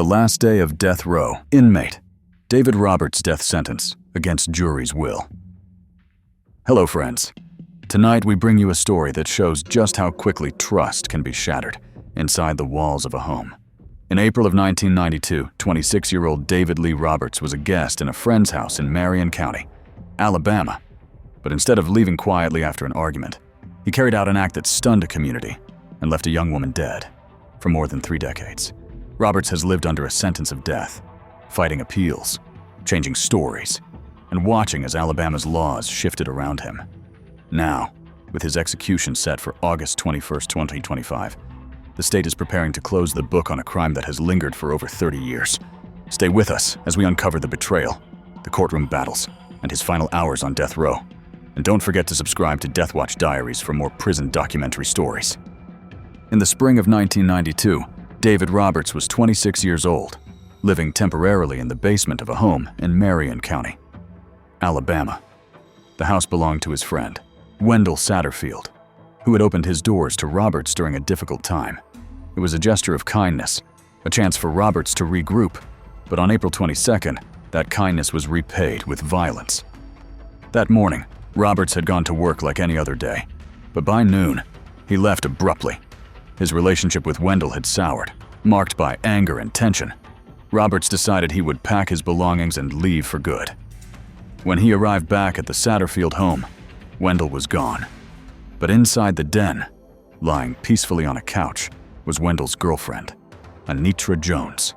The last day of death row. Inmate. David Roberts' death sentence against jury's will. Hello, friends. Tonight we bring you a story that shows just how quickly trust can be shattered inside the walls of a home. In April of 1992, 26-year-old David Lee Roberts was a guest in a friend's house in Marion County, Alabama. But instead of leaving quietly after an argument, he carried out an act that stunned a community and left a young woman dead. For more than 3 decades, Roberts has lived under a sentence of death, fighting appeals, changing stories, and watching as Alabama's laws shifted around him. Now, with his execution set for August 21, 2025, the state is preparing to close the book on a crime that has lingered for over 30 years. Stay with us as we uncover the betrayal, the courtroom battles, and his final hours on death row. And don't forget to subscribe to Deathwatch Diaries for more prison documentary stories. In the spring of 1992, David Roberts was 26 years old, living temporarily in the basement of a home in Marion County, Alabama. The house belonged to his friend, Wendell Satterfield, who had opened his doors to Roberts during a difficult time. It was a gesture of kindness, a chance for Roberts to regroup, but on April 22nd, that kindness was repaid with violence. That morning, Roberts had gone to work like any other day, but by noon, he left abruptly. His relationship with Wendell had soured, marked by anger and tension. Roberts decided he would pack his belongings and leave for good. When he arrived back at the Satterfield home, Wendell was gone. But inside the den, lying peacefully on a couch, was Wendell's girlfriend, Anitra Jones.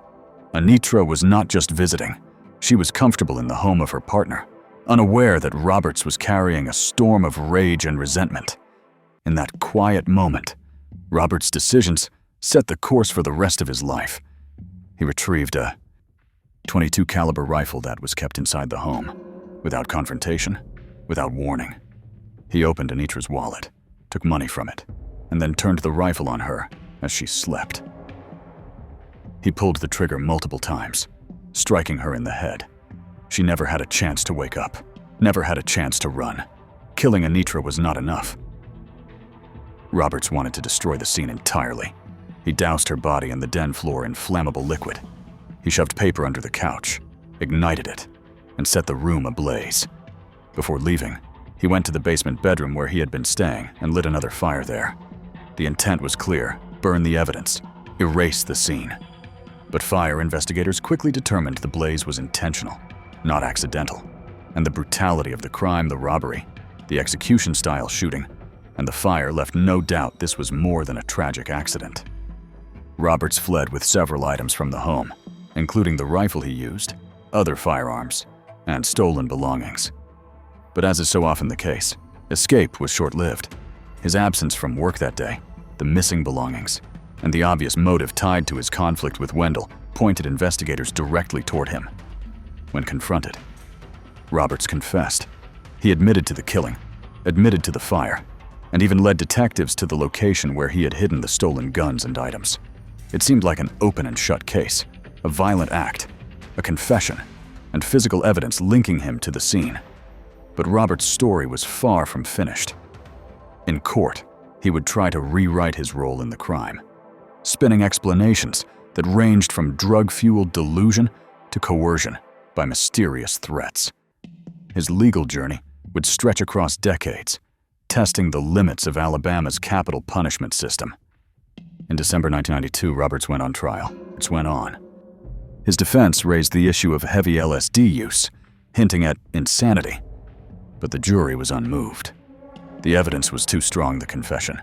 Anitra was not just visiting. She was comfortable in the home of her partner, unaware that Roberts was carrying a storm of rage and resentment. In that quiet moment, Roberts' decisions set the course for the rest of his life. He retrieved a .22 caliber rifle that was kept inside the home, without confrontation, without warning. He opened Anitra's wallet, took money from it, and then turned the rifle on her as she slept. He pulled the trigger multiple times, striking her in the head. She never had a chance to wake up, never had a chance to run. Killing Anitra was not enough. Roberts wanted to destroy the scene entirely. He doused her body and the den floor in flammable liquid. He shoved paper under the couch, ignited it, and set the room ablaze. Before leaving, he went to the basement bedroom where he had been staying and lit another fire there. The intent was clear: burn the evidence, erase the scene. But fire investigators quickly determined the blaze was intentional, not accidental, and the brutality of the crime, the robbery, the execution-style shooting, and the fire left no doubt this was more than a tragic accident. Roberts fled with several items from the home, including the rifle he used, other firearms, and stolen belongings. But as is so often the case, escape was short-lived. His absence from work that day, the missing belongings, and the obvious motive tied to his conflict with Wendell pointed investigators directly toward him. When confronted, Roberts confessed. He admitted to the killing, admitted to the fire, and even led detectives to the location where he had hidden the stolen guns and items. It seemed like an open and shut case, a violent act, a confession, and physical evidence linking him to the scene. But Roberts' story was far from finished. In court, he would try to rewrite his role in the crime, spinning explanations that ranged from drug-fueled delusion to coercion by mysterious threats. His legal journey would stretch across decades, testing the limits of Alabama's capital punishment system. In December 1992, Roberts went on trial. It went on. His defense raised the issue of heavy LSD use, hinting at insanity. But the jury was unmoved. The evidence was too strong, the confession,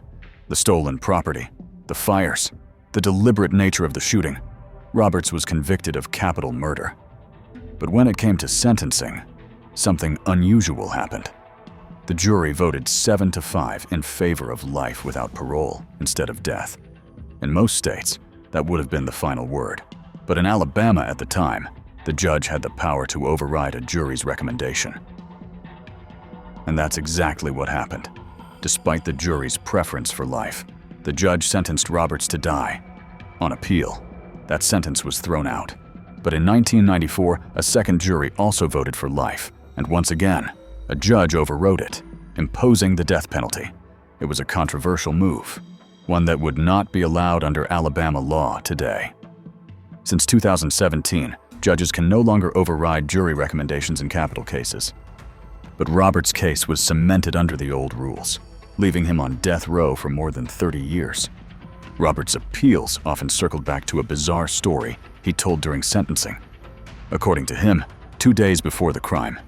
the stolen property, the fires, the deliberate nature of the shooting. Roberts was convicted of capital murder. But when it came to sentencing, something unusual happened. The jury voted 7-5 in favor of life without parole instead of death. In most states, that would have been the final word. But in Alabama at the time, the judge had the power to override a jury's recommendation. And that's exactly what happened. Despite the jury's preference for life, the judge sentenced Roberts to die. On appeal, that sentence was thrown out. But in 1994, a second jury also voted for life, and once again, a judge overrode it, imposing the death penalty. It was a controversial move, one that would not be allowed under Alabama law today. Since 2017, judges can no longer override jury recommendations in capital cases. But Robert's case was cemented under the old rules, leaving him on death row for more than 30 years. Robert's appeals often circled back to a bizarre story he told during sentencing. According to him, 2 days before the crime,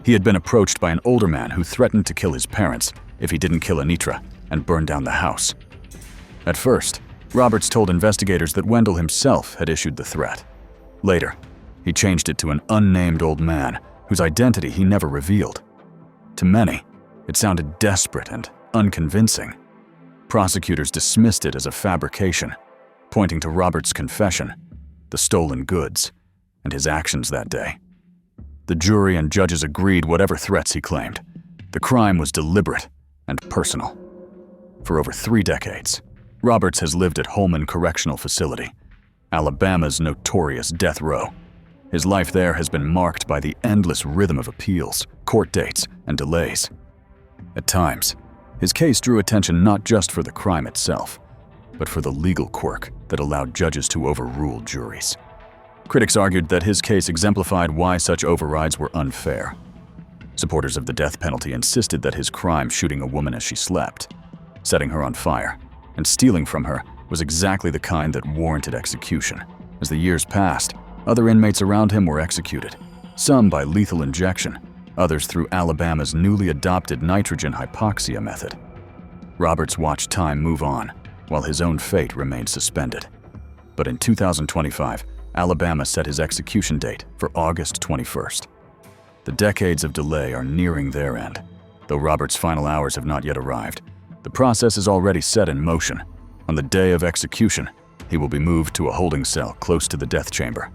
he had been approached by an older man who threatened to kill his parents if he didn't kill Anitra and burn down the house. At first, Roberts told investigators that Wendell himself had issued the threat. Later, he changed it to an unnamed old man whose identity he never revealed. To many, it sounded desperate and unconvincing. Prosecutors dismissed it as a fabrication, pointing to Roberts' confession, the stolen goods, and his actions that day. The jury and judges agreed whatever threats he claimed. The crime was deliberate and personal. For over 3 decades, Roberts has lived at Holman Correctional Facility, Alabama's notorious death row. His life there has been marked by the endless rhythm of appeals, court dates, and delays. At times, his case drew attention not just for the crime itself, but for the legal quirk that allowed judges to overrule juries. Critics argued that his case exemplified why such overrides were unfair. Supporters of the death penalty insisted that his crime, shooting a woman as she slept, setting her on fire, and stealing from her, was exactly the kind that warranted execution. As the years passed, other inmates around him were executed, some by lethal injection, others through Alabama's newly adopted nitrogen hypoxia method. Roberts watched time move on, while his own fate remained suspended. But in 2025, Alabama set his execution date for August 21st. The decades of delay are nearing their end. Though Robert's final hours have not yet arrived, the process is already set in motion. On the day of execution, he will be moved to a holding cell close to the death chamber.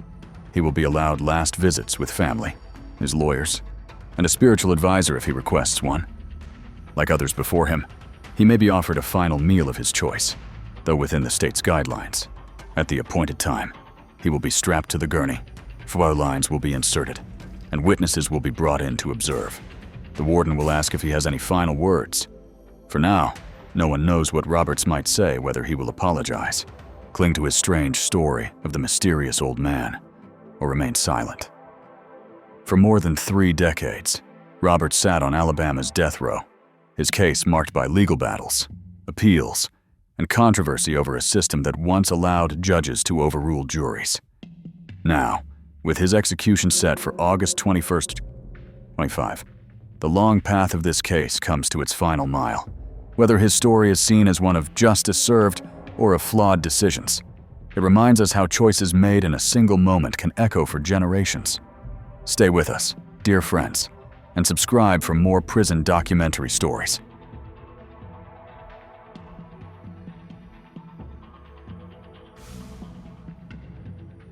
He will be allowed last visits with family, his lawyers, and a spiritual advisor if he requests one. Like others before him, he may be offered a final meal of his choice, though within the state's guidelines. At the appointed time, he will be strapped to the gurney, flow lines will be inserted, and witnesses will be brought in to observe. The warden will ask if he has any final words. For now, no one knows what Roberts might say, whether he will apologize, cling to his strange story of the mysterious old man, or remain silent. For more than 3 decades, Roberts sat on Alabama's death row, his case marked by legal battles, appeals, and controversy over a system that once allowed judges to overrule juries. Now, with his execution set for August 21st, 2025, the long path of this case comes to its final mile. Whether his story is seen as one of justice served or of flawed decisions, it reminds us how choices made in a single moment can echo for generations. Stay with us, dear friends, and subscribe for more prison documentary stories.